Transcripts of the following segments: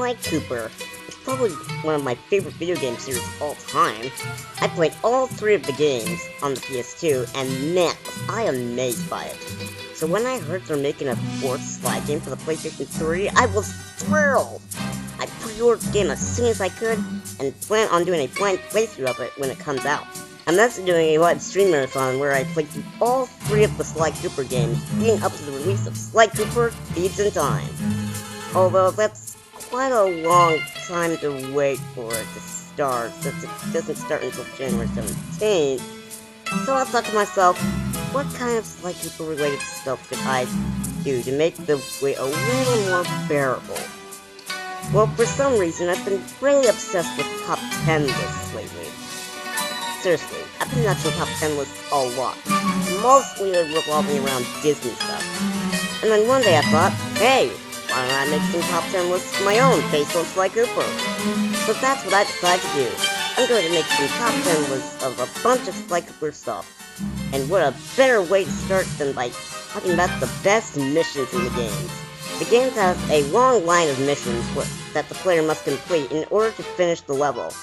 Sly Cooper. It's probably one of my favorite video game series of all time. I played all 3 of the games on the PS2, and man, was I amazed by it. So when I heard they're making a 4th Sly game for the PlayStation 3, I was thrilled! I pre-ordered the game as soon as I could, and plan on doing a blind playthrough of it when it comes out. I'm also doing a live stream marathon where I played through all 3 of the Sly Cooper games, leading up to the release of Sly Cooper, Thieves in Time. Although that's quite a long time to wait for it to start, since it doesn't start until January 17th. So I thought to myself, what kind of Sly Cooper related stuff could I do to make the wait a little more bearable? Well, for some reason, I've been really obsessed with top 10 lists lately. Seriously, I've been watching top 10 lists a lot. Mostly revolving around Disney stuff. And then one day I thought, hey, why don't I make some top 10 lists of my own based on Sly Cooper? So that's what I decided to do. I'm going to make some top 10 lists of a bunch of Sly Cooper stuff. And what a better way to start than by talking about the best missions in the games. The games have a long line of missions that the player must complete in order to finish the level.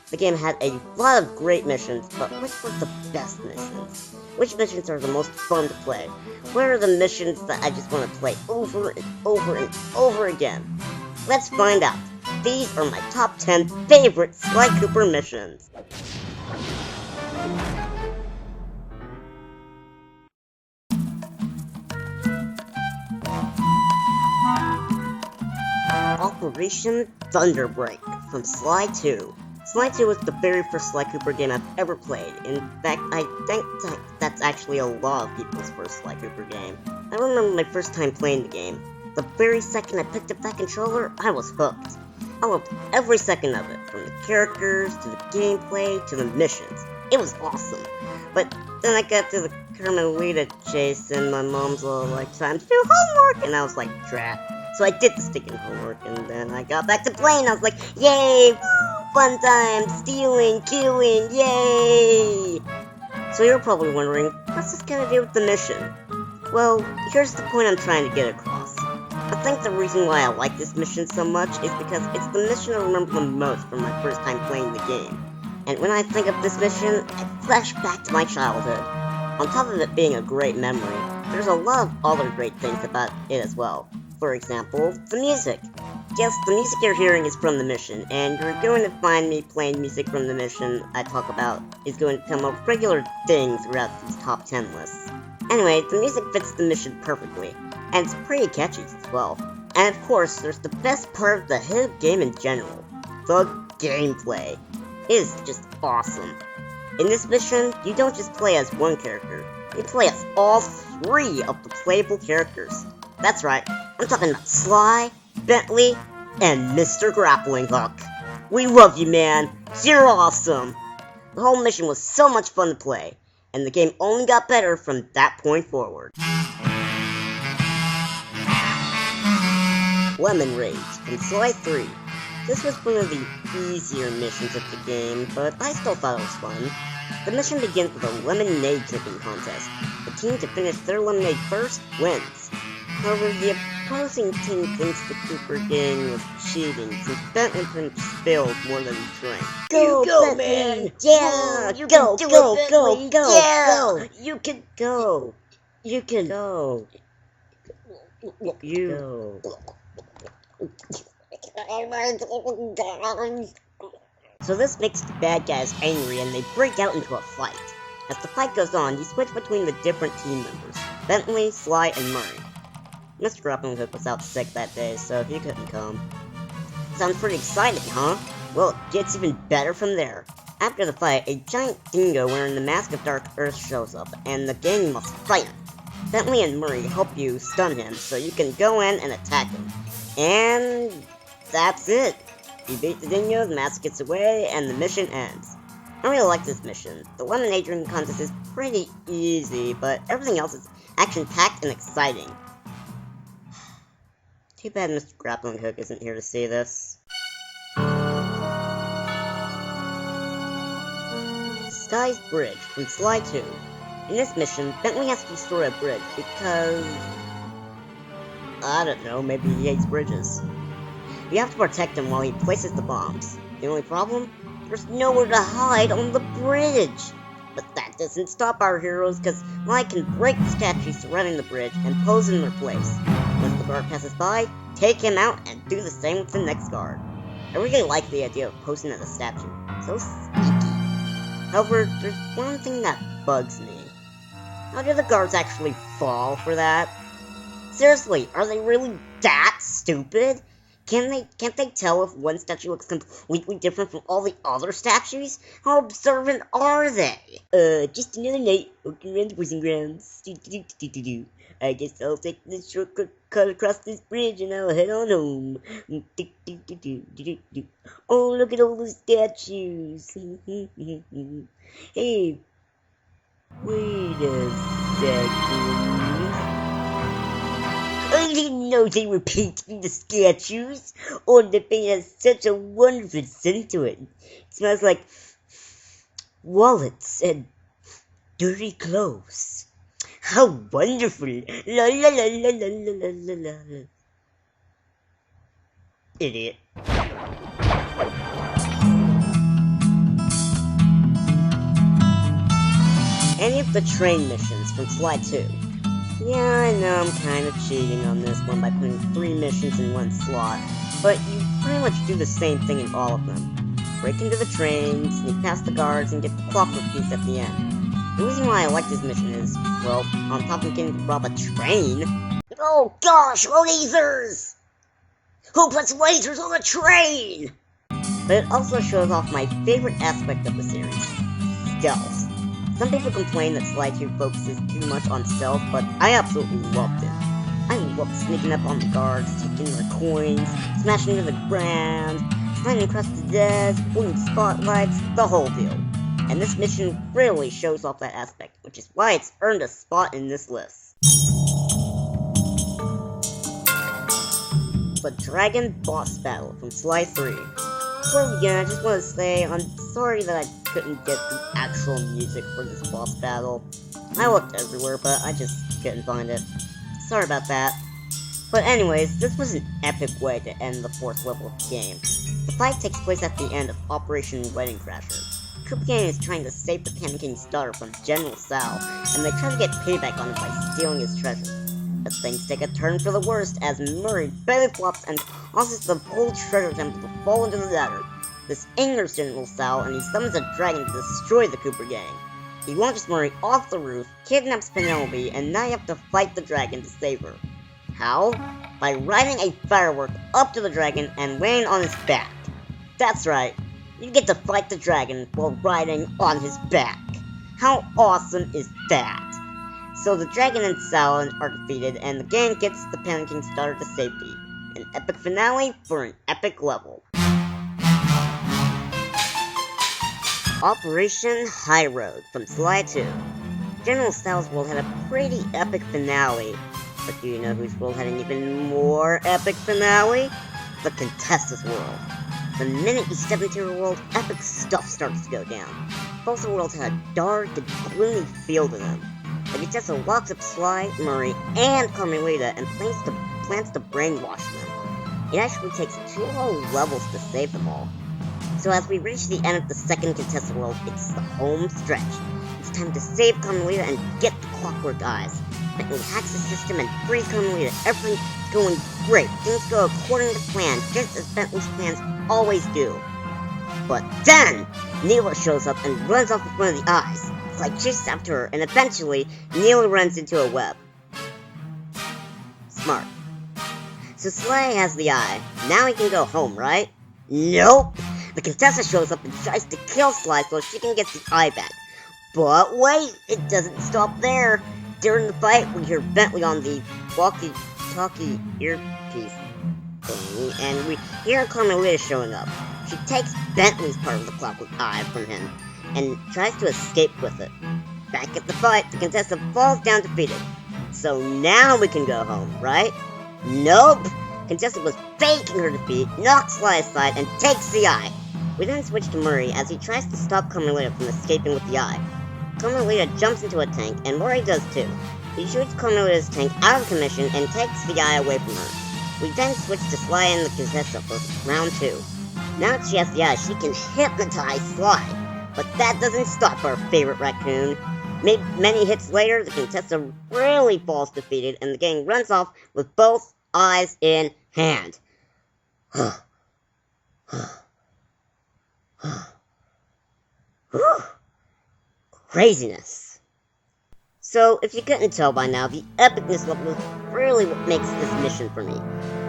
The game had a lot of great missions, but which were the best missions? Which missions are the most fun to play? What are the missions that I just want to play over and over and over again? Let's find out. These are my top 10 favorite Sly Cooper missions. Operation Thunderbreak from Sly 2. Sly 2 was the very first Sly Cooper game I've ever played. In fact, I think that's actually a lot of people's first Sly Cooper game. I remember my first time playing the game. The very second I picked up that controller, I was hooked. I loved every second of it, from the characters, to the gameplay, to the missions. It was awesome. But then I got to the Carmelita chase, and my mom's all like, time to do homework, and I was like, drat. So I did the sticking homework, and then I got back to playing, I was like, yay, woo, fun time, stealing, killing, yay! So you're probably wondering, what's this got to do with the mission? Well, here's the point I'm trying to get across. I think the reason why I like this mission so much is because it's the mission I remember the most from my first time playing the game. And when I think of this mission, I flash back to my childhood. On top of it being a great memory, there's a lot of other great things about it as well. For example, the music. Yes, the music you're hearing is from the mission, and you're going to find me playing music from the mission I talk about is going to come a regular thing throughout these top 10 lists. Anyway, the music fits the mission perfectly, and it's pretty catchy as well. And of course, there's the best part of the whole game in general, the gameplay. It is just awesome. In this mission, you don't just play as one character, you play as all 3 of the playable characters. That's right, I'm talking about Sly, Bentley, and Mr. Grappling Hook. We love you, man. You're awesome. The whole mission was so much fun to play, and the game only got better from that point forward. Lemon Rage from Sly 3. This was one of the easier missions of the game, but I still thought it was fun. The mission begins with a lemonade drinking contest. The team to finish their lemonade first wins. However, the opposing team thinks the Cooper gang was cheating, since Bentley pretty much spilled more than he drank. Go, man! Yeah! You go, can do go, it, go, go, yeah! Go! You can go! You can go! You go! So this makes the bad guys angry, and they break out into a fight. As the fight goes on, you switch between the different team members, Bentley, Sly, and Murray. Mr. Grappling Hook was out sick that day, so he couldn't come. Sounds pretty exciting, huh? Well, it gets even better from there. After the fight, a giant dingo wearing the Mask of Dark Earth shows up, and the gang must fight him. Bentley and Murray help you stun him, so you can go in and attack him. And that's it. You beat the dingo, the mask gets away, and the mission ends. I really like this mission. The lemonade drinking contest is pretty easy, but everything else is action-packed and exciting. Too bad Mr. Grappling Hook isn't here to see this. Disguised Bridge from Sly 2. In this mission, Bentley has to destroy a bridge because... I don't know, maybe he hates bridges. We have to protect him while he places the bombs. The only problem? There's nowhere to hide on the bridge! But that doesn't stop our heroes, because Sly can break the statues surrounding the bridge and pose in their place. Once the guard passes by, take him out and do the same with the next guard. I really like the idea of posing as a statue. So sneaky. However, there's one thing that bugs me. How do the guards actually fall for that? Seriously, are they really that stupid? Can't they tell if one statue looks completely different from all the other statues? How observant are they? Just another night walking around the prison grounds. I guess I'll take this shortcut cut across this bridge and I'll head on home. Oh, look at all the statues. Hey, wait a second. I didn't know they were painting the statues. Oh, the paint has such a wonderful scent to it. It smells like wallets and dirty clothes. How wonderful! La la la la la la la la la. Idiot. Any of the train missions from Sly 2. Yeah, I know I'm kind of cheating on this one by putting 3 missions in one slot, but you pretty much do the same thing in all of them. Break into the train, sneak past the guards, and get the clockwork piece at the end. The reason why I like this mission is, well, on top of getting to rob a train... Oh gosh, lasers! Who puts lasers on a train? But it also shows off my favorite aspect of the series, stealth. Some people complain that Sly 2 focuses too much on stealth, but I absolutely loved it. I loved sneaking up on the guards, taking their coins, smashing into the ground, climbing across the desk, pulling spotlights, the whole deal. And this mission really shows off that aspect, which is why it's earned a spot in this list. The Dragon Boss Battle from Sly 3. Before we begin, I just want to say I'm sorry that I couldn't get the actual music for this boss battle. I looked everywhere, but I just couldn't find it. Sorry about that. But anyways, this was an epic way to end the 4th level of the game. The fight takes place at the end of Operation Wedding Crasher. Cooper Gang is trying to save the Panicking King's daughter from General Sal, and they try to get payback on him by stealing his treasure. But things take a turn for the worst as Murray belly flops and causes the whole treasure temple to fall into the dagger. This angers General Sal, and he summons a dragon to destroy the Cooper Gang. He launches Murray off the roof, kidnaps Penelope, and now you have to fight the dragon to save her. How? By riding a firework up to the dragon and laying on his back. That's right, you get to fight the dragon while riding on his back. How awesome is that? So the dragon and Sal are defeated, and the gang gets the Panicking King's daughter to safety. An epic finale for an epic level. Operation High Road from Sly 2. General Sal's world had a pretty epic finale, but do you know whose world had an even more epic finale? The Contessa's world. The minute you step into her world, epic stuff starts to go down. Both worlds had a dark and gloomy feel to them. The Contessa locks up Sly, Murray, and Carmelita and plans to brainwash them. It actually takes 2 whole levels to save them all. So as we reach the end of the second Contessa world, it's the home stretch. It's time to save Carmelita and get the clockwork eyes. Bentley hacks the system and frees Carmelita. Everything's going great. Things go according to plan, just as Bentley's plans always do. But then, Neela shows up and runs off with one of the eyes. Sly chases after her, and eventually, Neela runs into a web. Smart. So Sly has the eye. Now he can go home, right? Nope! The Contessa shows up and tries to kill Sly so she can get the eye back. But wait, it doesn't stop there. During the fight, we hear Bentley on the walkie-talkie earpiece thingy, and we hear Carmelita showing up. She takes Bentley's part of the clockwork eye from him, and tries to escape with it. Back at the fight, the Contessa falls down defeated. So now we can go home, right? Nope! Contessa was faking her defeat, knocks Sly aside, and takes the eye. We then switch to Murray as he tries to stop Carmelita from escaping with the eye. Carmelita jumps into a tank, and Murray does too. He shoots Carmelita's tank out of commission and takes the eye away from her. We then switch to Sly and the contestant for round 2. Now she can hypnotize Sly, but that doesn't stop our favorite raccoon. Many hits later, the contestant really falls defeated, and the gang runs off with both eyes in hand. Craziness. So, if you couldn't tell by now, the epicness level is really what makes this mission for me.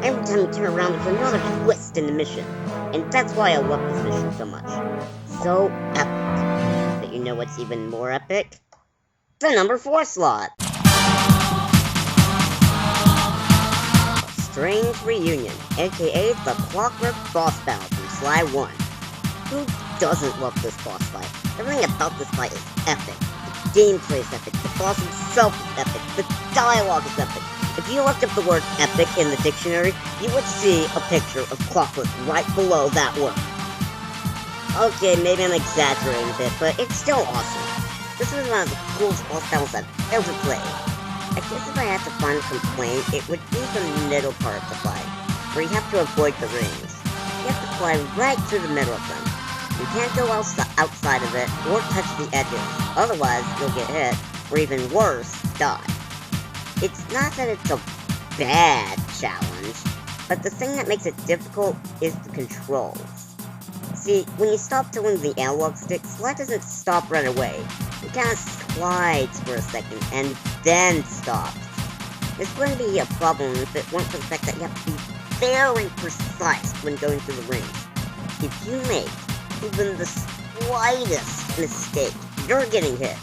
Every time you turn around, there's another twist in the mission, and that's why I love this mission so much. So epic. But you know what's even more epic? The number 4 slot! A strange reunion, aka the Clockwork boss battle from Sly 1. Who doesn't love this boss fight? Everything about this fight is epic. The gameplay is epic, the boss himself is epic, the dialogue is epic. If you looked up the word epic in the dictionary, you would see a picture of Clockwork right below that word. Okay, maybe I'm exaggerating a bit, but it's still awesome. This was one of the coolest boss battles I've ever played. I guess if I had to find a complaint, it would be the middle part of the fight, where you have to avoid the rings. You have to fly right through the middle of them. You can't go outside of it, or touch the edges, otherwise you'll get hit, or even worse, die. It's not that it's a bad challenge, but the thing that makes it difficult is the controls. See, when you stop tilting the analog stick, Sly doesn't stop right away. It kind of slides for a second, and then stops. This wouldn't be a problem if it weren't for the fact that you have to be very precise when going through the rings. If you make even the slightest mistake, you're getting hit,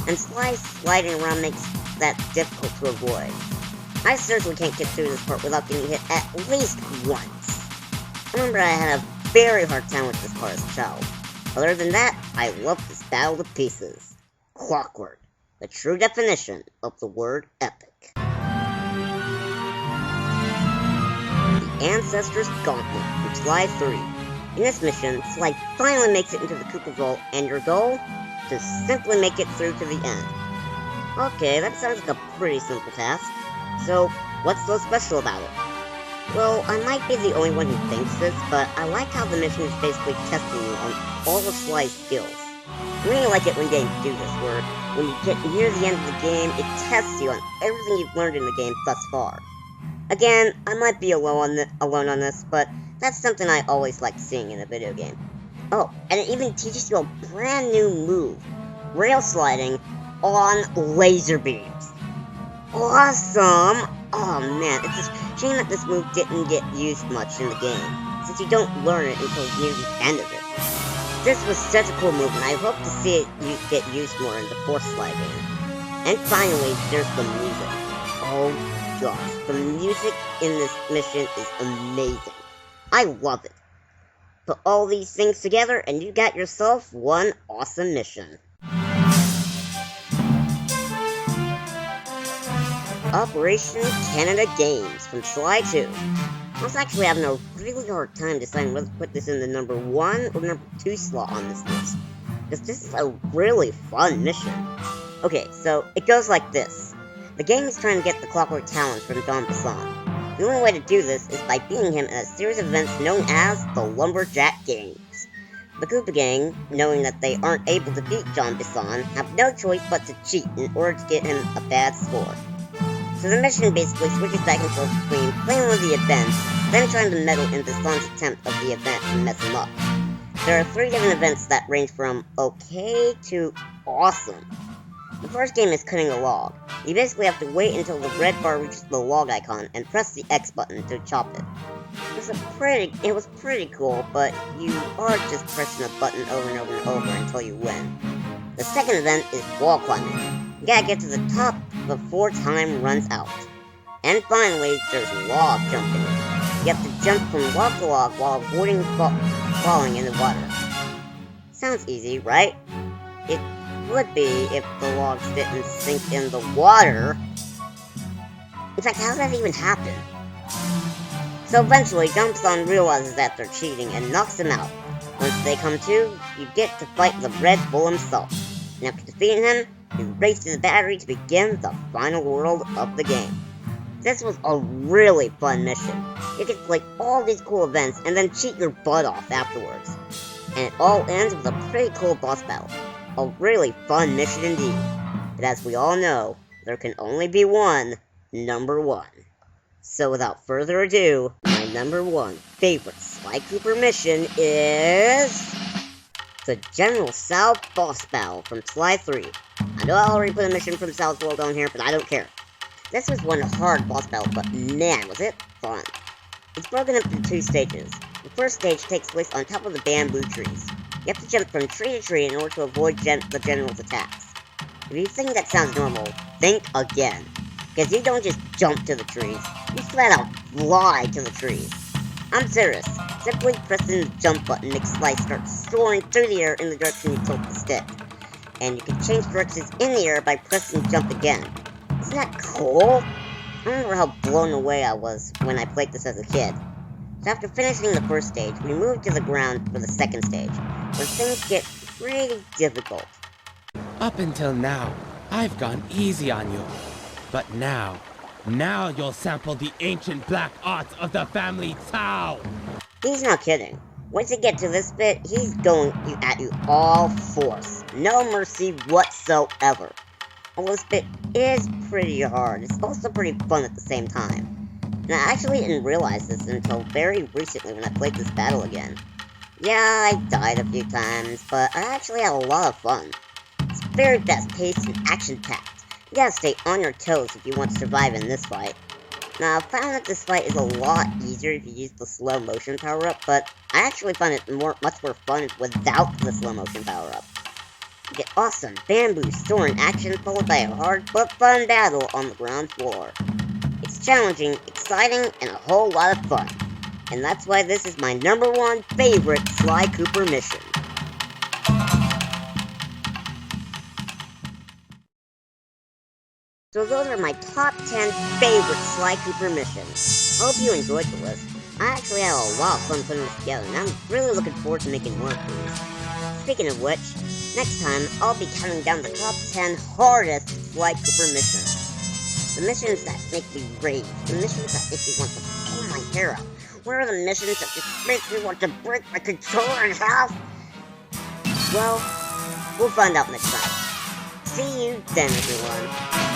and Sly sliding around makes that difficult to avoid. I seriously can't get through this part without getting hit at least once. I remember I had a very hard time with this part as a child. Other than that, I love this battle to pieces. Clockwork, the true definition of the word epic. The Ancestors Gauntlet from Sly 3. In this mission, Sly finally makes it into the Cooper Vault, and your goal? To simply make it through to the end. Okay, that sounds like a pretty simple task. So, what's so special about it? Well, I might be the only one who thinks this, but I like how the mission is basically testing you on all of Sly's skills. I really like it when games do this, where when you get near the end of the game, it tests you on everything you've learned in the game thus far. Again, I might be alone on this, but that's something I always like seeing in a video game. Oh, and it even teaches you a brand new move, rail sliding on laser beams. Awesome! Oh man, it's a shame that this move didn't get used much in the game, since you don't learn it until near the end of it. This was such a cool move, and I hope to see it get used more in the 4th Sly game. And finally, there's the music. Oh gosh, the music in this mission is amazing. I love it. Put all these things together, and you got yourself one awesome mission. Operation Canada Games from Sly 2. I was actually having a really hard time deciding whether to put this in the number 1 or number 2 slot on this list, because this is a really fun mission. Okay, so it goes like this. The gang is trying to get the Clockwork Talons from Jean Bison. The only way to do this is by beating him in a series of events known as the Lumberjack Games. The Koopa Gang, knowing that they aren't able to beat Jean Bison, have no choice but to cheat in order to get him a bad score. So the mission basically switches back and forth between playing one of the events, then trying to meddle in Bison's attempt of the event and mess him up. There are 3 different events that range from okay to awesome. The first game is cutting a log. You basically have to wait until the red bar reaches the log icon and press the X button to chop it. It was pretty cool, but you are just pressing a button over and over and over until you win. The second event is wall climbing. You gotta get to the top before time runs out. And finally, there's log jumping. You have to jump from log to log while avoiding falling in the water. Sounds easy, right? It would be if the logs didn't sink in the water. In fact, how does that even happen? So eventually, Jean Bison realizes that they're cheating and knocks them out. Once they come to, you get to fight the Red Bull himself. And after defeating him, you race to the battery to begin the final world of the game. This was a really fun mission. You could play all these cool events and then cheat your butt off afterwards. And it all ends with a pretty cool boss battle. A really fun mission indeed. But as we all know, there can only be one number one. So without further ado, my number one favorite Sly Cooper mission is the General Sal boss battle from Sly 3. I know I already put a mission from Sal's World on here, but I don't care. This was one hard boss battle, but man, was it fun. It's broken up into two stages. The first stage takes place on top of the bamboo trees. You have to jump from tree to tree in order to avoid the General's attacks. If you think that sounds normal, think again. Because you don't just jump to the trees, you flat out fly to the trees. I'm serious. Simply pressing the jump button makes Sly start soaring through the air in the direction you tilt the stick. And you can change directions in the air by pressing jump again. Isn't that cool? I remember how blown away I was when I played this as a kid. So after finishing the first stage, we moved to the ground for the second stage, where things get pretty difficult. Up until now, I've gone easy on you. But now you'll sample the ancient black arts of the family Tao! He's not kidding. Once you get to this bit, he's going at you all force. No mercy whatsoever. Although this bit is pretty hard, it's also pretty fun at the same time. And I actually didn't realize this until very recently when I played this battle again. Yeah, I died a few times, but I actually had a lot of fun. It's very fast-paced and action-packed. You gotta stay on your toes if you want to survive in this fight. Now, I found that this fight is a lot easier if you use the slow motion power-up, but I actually find it much more fun without the slow motion power-up. You get awesome bamboo soaring action followed by a hard but fun battle on the ground floor. It's challenging, exciting, and a whole lot of fun. And that's why this is my number one favorite Sly Cooper mission. So those are my top 10 favorite Sly Cooper missions. I hope you enjoyed the list. I actually had a lot of fun putting this together, and I'm really looking forward to making more of these. Speaking of which, next time I'll be counting down the top 10 hardest Sly Cooper missions. The missions that make me rage, the missions that make me want to pull my hair out. What are the missions that just make me want to break my controller in half? Well, we'll find out next time. See you then, everyone.